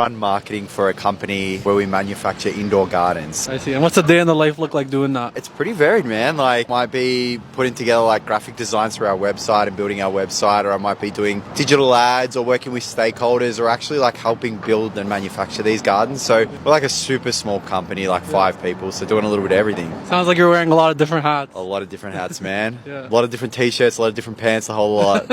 run marketing for a company where we manufacture indoor gardens. I see. And what's a day in the life look like doing that? It's pretty varied, man. Like, might be putting together like graphic designs for our website and building our website, or I might be doing digital ads or working with stakeholders, or actually like helping build and manufacture these gardens. So we're like a super small company, like 5 people, so doing a little bit of everything. Sounds like you're wearing a lot of different hats. A lot of different hats, man. Yeah. A lot of different t-shirts, a lot of different pants, a whole lot.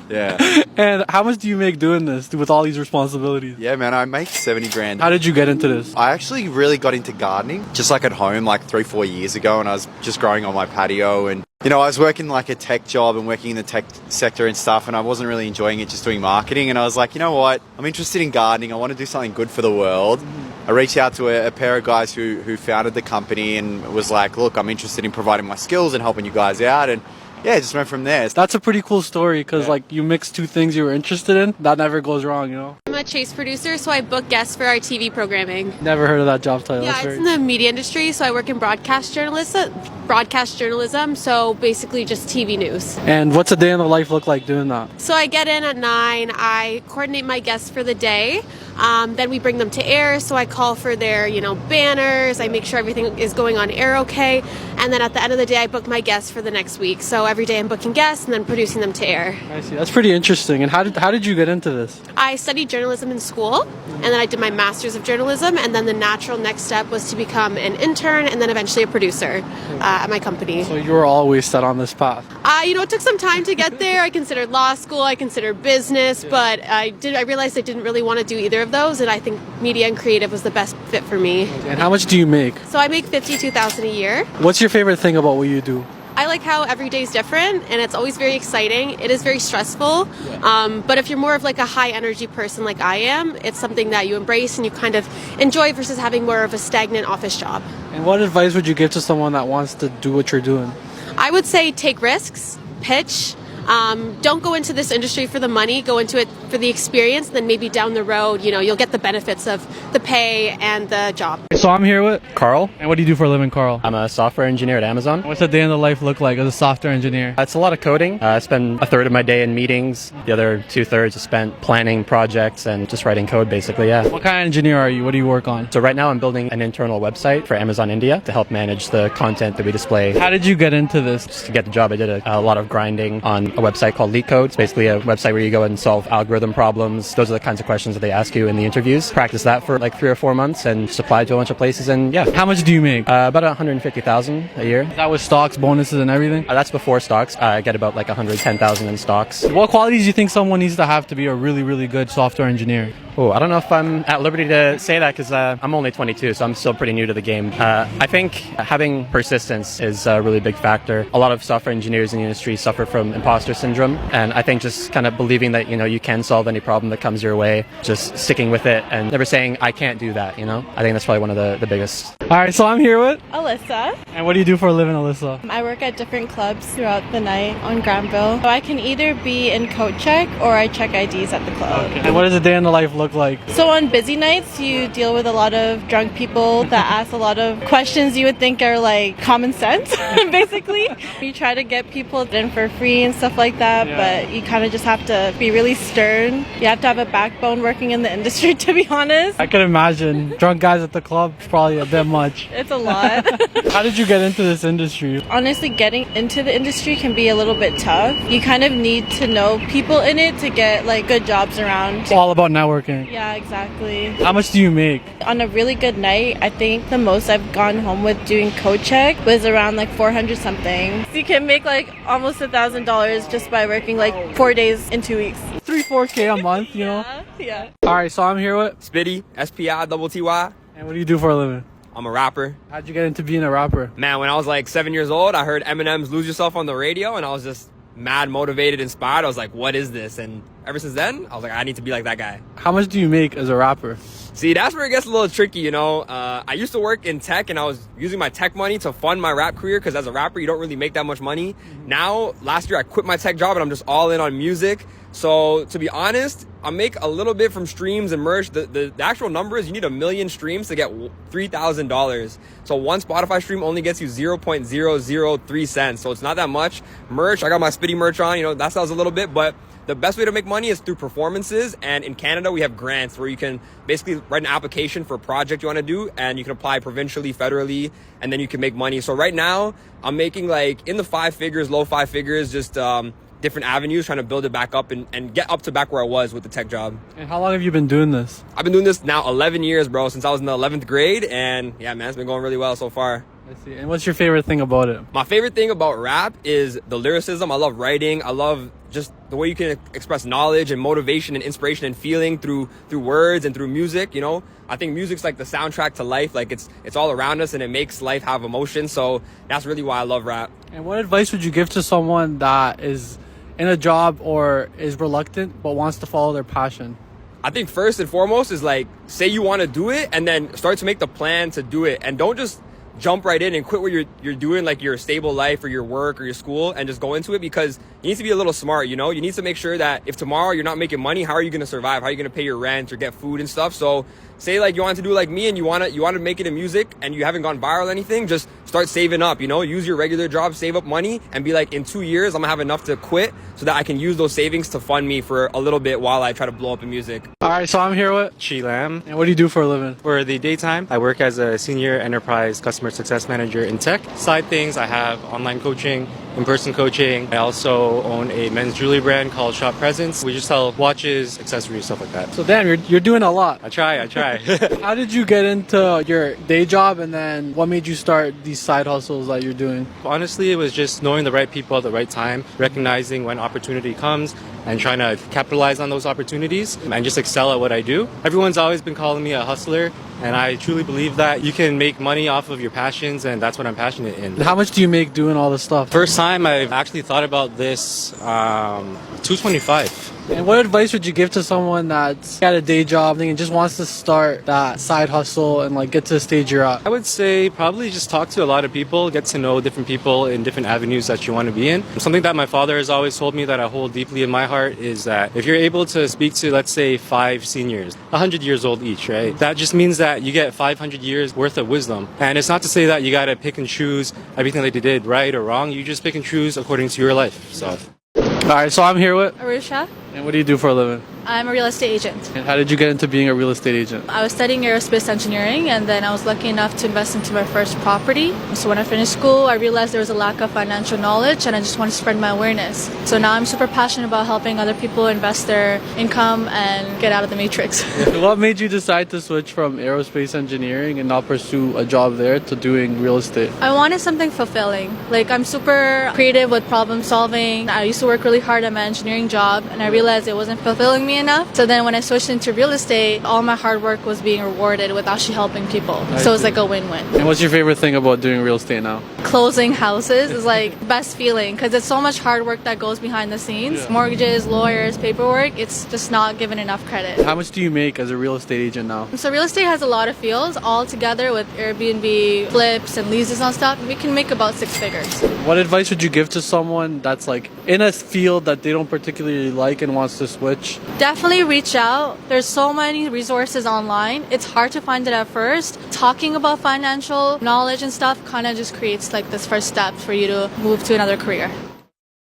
Yeah. And how much do you make doing this with all these responsibilities? Yeah, man, I make 70 grand. How did you get into this? I actually really got into gardening just like at home like 3-4 years ago, and I was just growing on my patio, and you know, I was working like a tech job and working in the tech sector and stuff, and I wasn't really enjoying it, just doing marketing. And I was like, you know what, I'm interested in gardening. I want to do something good for the world. I reached out to a pair of guys who founded the company and was like, look, I'm interested in providing my skills and helping you guys out. And yeah, it just went from there. That's a pretty cool story because like you mix two things you were interested in. That never goes wrong, you know? I'm a chase producer, so I book guests for our TV programming. Never heard of that job title. Yeah, it's in the media industry, so I work in broadcast journalism, so basically just TV news. And what's a day in the life look like doing that? So I get in at 9, I coordinate my guests for the day, then we bring them to air, so I call for their, banners, I make sure everything is going on air okay, and then at the end of the day I book my guests for the next week. So every day I'm booking guests and then producing them to air. I see. That's pretty interesting. And how did you get into this? I studied journalism in school, and then I did my master's of journalism, and then the natural next step was to become an intern and then eventually a producer at my company. So you were always set on this path? It took some time to get there. I considered law school, I considered business, but I realized I didn't really want to do either of those, and I think media and creative was the best fit for me. And how much do you make? So I make $52,000 a year. What's your favorite thing about what you do? I like how every day is different, and it's always very exciting. It is very stressful, but if you're more of like a high energy person like I am, it's something that you embrace and you kind of enjoy versus having more of a stagnant office job. And what advice would you give to someone that wants to do what you're doing? I would say take risks, pitch. Don't go into this industry for the money, go into it for the experience, then maybe down the road, you'll get the benefits of the pay and the job. So I'm here with Carl. And what do you do for a living, Carl? I'm a software engineer at Amazon. What's a day in the life look like as a software engineer? It's a lot of coding. I spend a third of my day in meetings. The other 2/3 is spent planning projects and just writing code, basically, yeah. What kind of engineer are you? What do you work on? So right now I'm building an internal website for Amazon India to help manage the content that we display. How did you get into this? Just to get the job, I did a lot of grinding on a website called LeetCode. It's basically a website where you go and solve algorithm problems. Those are the kinds of questions that they ask you in the interviews. Practice that for like 3 or 4 months and just apply to a bunch of places, and yeah. How much do you make? About $150,000 a year. Is that with stocks, bonuses, and everything? That's before stocks. I get about like $110,000 in stocks. What qualities do you think someone needs to have to be a really, really good software engineer? Oh, I don't know if I'm at liberty to say that because I'm only 22, so I'm still pretty new to the game. I think having persistence is a really big factor. A lot of software engineers in the industry suffer from imposter syndrome, and I think just kind of believing that, you can solve any problem that comes your way, just sticking with it and never saying, I can't do that, I think that's probably one of the biggest. All right, so I'm here with Alyssa. And what do you do for a living, Alyssa? I work at different clubs throughout the night on Granville. So I can either be in coat check or I check IDs at the club. Okay. And what does a day in the life look like? So on busy nights, you deal with a lot of drunk people that ask a lot of questions you would think are like common sense, basically. You try to get people in for free and stuff like that, but you kind of just have to be really stern. You have to have a backbone working in the industry, to be honest. I could imagine. Drunk guys at the club is probably a bit much. It's a lot. How did you get into this industry? Honestly, getting into the industry can be a little bit tough. You kind of need to know people in it to get like good jobs around. It's all about networking. Yeah, exactly. How much do you make? On a really good night, I think the most I've gone home with doing code check was around like 400 something. So you can make like almost $1,000 just by working like 4 days in 2 weeks. 3-4K a month, you know? Yeah. All right, so I'm here with Spitty, SPI-double-T-Y. And what do you do for a living? I'm a rapper. How'd you get into being a rapper? Man, when I was like 7 years old, I heard Eminem's Lose Yourself on the radio, and I was just mad motivated, inspired. I was like, what is this? And ever since then, I was like, I need to be like that guy. How much do you make as a rapper? See, that's where it gets a little tricky, I used to work in tech, and I was using my tech money to fund my rap career, because as a rapper, you don't really make that much money. Now, last year, I quit my tech job, and I'm just all in on music. So to be honest, I make a little bit from streams and merch. The actual number is you need 1 million streams to get $3,000. So one Spotify stream only gets you 0.003 cents. So it's not that much. Merch, I got my Spitty merch on, you know, that sells a little bit, but the best way to make money is through performances. And in Canada, we have grants where you can basically write an application for a project you want to do, and you can apply provincially, federally, and then you can make money. So right now, I'm making like in the 5 figures, low 5 figures, just different avenues, trying to build it back up and get up to back where I was with the tech job. And how long have you been doing this? I've been doing this now 11 years, bro, since I was in the 11th grade. And yeah, man, it's been going really well so far. I see. And what's your favorite thing about it? My favorite thing about rap is the lyricism. I love writing. I love just the way you can express knowledge and motivation and inspiration and feeling through words and through music, you know? I think music's like the soundtrack to life. Like it's all around us and it makes life have emotion. So that's really why I love rap. And what advice would you give to someone that is in a job or is reluctant but wants to follow their passion? I think first and foremost is like, say you want to do it and then start to make the plan to do it, and don't just jump right in and quit what you're doing, like your stable life or your work or your school, and just go into it, because you need to be a little smart, you know? You need to make sure that if tomorrow you're not making money, how are you going to survive? How are you going to pay your rent or get food and stuff? So say like you want to do like me and you want to make it in music and you haven't gone viral or anything, just start saving up, you know? Use your regular job, save up money, and be like, in 2 years, I'm going to have enough to quit so that I can use those savings to fund me for a little bit while I try to blow up in music. All right, so I'm here with Chi Lam. And what do you do for a living? For the daytime, I work as a senior enterprise customer success manager in tech. Side things, I have online coaching, in-person coaching. I also own a men's jewelry brand called Shop Presence. We just sell watches, accessories, stuff like that. So damn, you're doing a lot. I try. How did you get into your day job, and then what made you start these side hustles that you're doing? Honestly, it was just knowing the right people at the right time, recognizing when opportunity comes, and trying to capitalize on those opportunities and just excel at what I do. Everyone's always been calling me a hustler, and I truly believe that you can make money off of your passions, and that's what I'm passionate in. How much do you make doing all this stuff? First time I've actually thought about this, $225. And what advice would you give to someone that's got a day job and just wants to start that side hustle and like get to the stage you're at? I would say probably just talk to a lot of people, get to know different people in different avenues that you want to be in. Something that my father has always told me that I hold deeply in my heart is that if you're able to speak to, let's say, 5 seniors, 100 years old each, right? That just means that you get 500 years worth of wisdom. And it's not to say that you got to pick and choose everything that they did right or wrong. You just pick and choose according to your life. So. All right, so I'm here with Arusha. And what do you do for a living? I'm a real estate agent. And how did you get into being a real estate agent? I was studying aerospace engineering, and then I was lucky enough to invest into my first property. So when I finished school, I realized there was a lack of financial knowledge, and I just wanted to spread my awareness. So now I'm super passionate about helping other people invest their income and get out of the matrix. What made you decide to switch from aerospace engineering and not pursue a job there to doing real estate? I wanted something fulfilling. Like, I'm super creative with problem solving. I used to work really hard at my engineering job, and I realized it wasn't fulfilling me enough. So then when I switched into real estate, all my hard work was being rewarded with actually helping people. So it's like a win-win. And what's your favorite thing about doing real estate now? Closing houses is like the best feeling, because it's so much hard work that goes behind the scenes. Mortgages, lawyers, paperwork, it's just not given enough credit. How much do you make as a real estate agent now? So real estate has a lot of fields. All together with Airbnb, flips, and leases and stuff, we can make about 6 figures. What advice would you give to someone that's like in a field that they don't particularly like and wants to switch? Definitely reach out. There's so many resources online. It's hard to find it at first. Talking about financial knowledge and stuff kind of just creates like this first step for you to move to another career.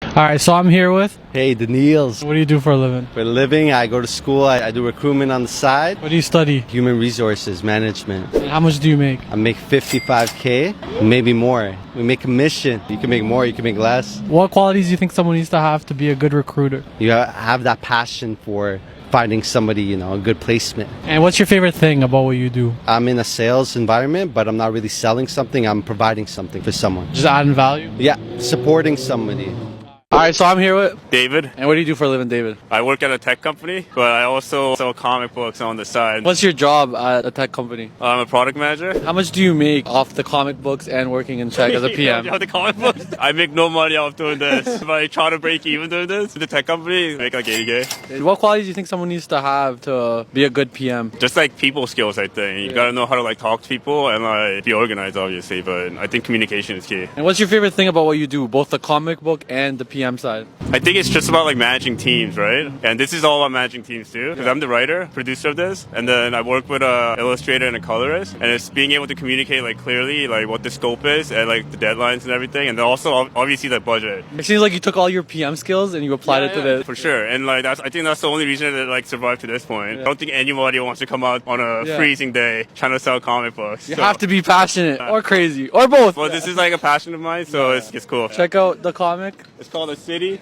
All right, so I'm here with. Hey, Daniels. What do you do for a living? For a living, I go to school. I do recruitment on the side. What do you study? Human resources management. And how much do you make? I make $55K, maybe more. We make commission. You can make more, you can make less. What qualities do you think someone needs to have to be a good recruiter? You have that passion for finding somebody, a good placement. And what's your favorite thing about what you do? I'm in a sales environment, but I'm not really selling something. I'm providing something for someone. Just adding value? Yeah, supporting somebody. All right, so I'm here with David. And what do you do for a living, David? I work at a tech company, but I also sell comic books on the side. What's your job at a tech company? I'm a product manager. How much do you make off the comic books and working in tech as a PM? The comic books? I make no money off doing this. If I try to break even doing this, the tech company, I make like 80K. And what qualities do you think someone needs to have to be a good PM? Just like people skills, I think. You gotta know how to like talk to people and like be organized, obviously, but I think communication is key. And what's your favorite thing about what you do, both the comic book and the PM PM side? I think it's just about like managing teams, right? And this is all about managing teams too, because I'm the writer, producer of this, and then I work with a illustrator and a colorist, and it's being able to communicate like clearly like what the scope is and like the deadlines and everything, and then also obviously the budget. It seems like you took all your PM skills and you applied it to this. For sure, and like I think that's the only reason that like survived to this point. I don't think anybody wants to come out on a freezing day trying to sell comic books. You have to be passionate or crazy or both. Well, this is like a passion of mine, so it's cool. Check out the comic. It's called A City.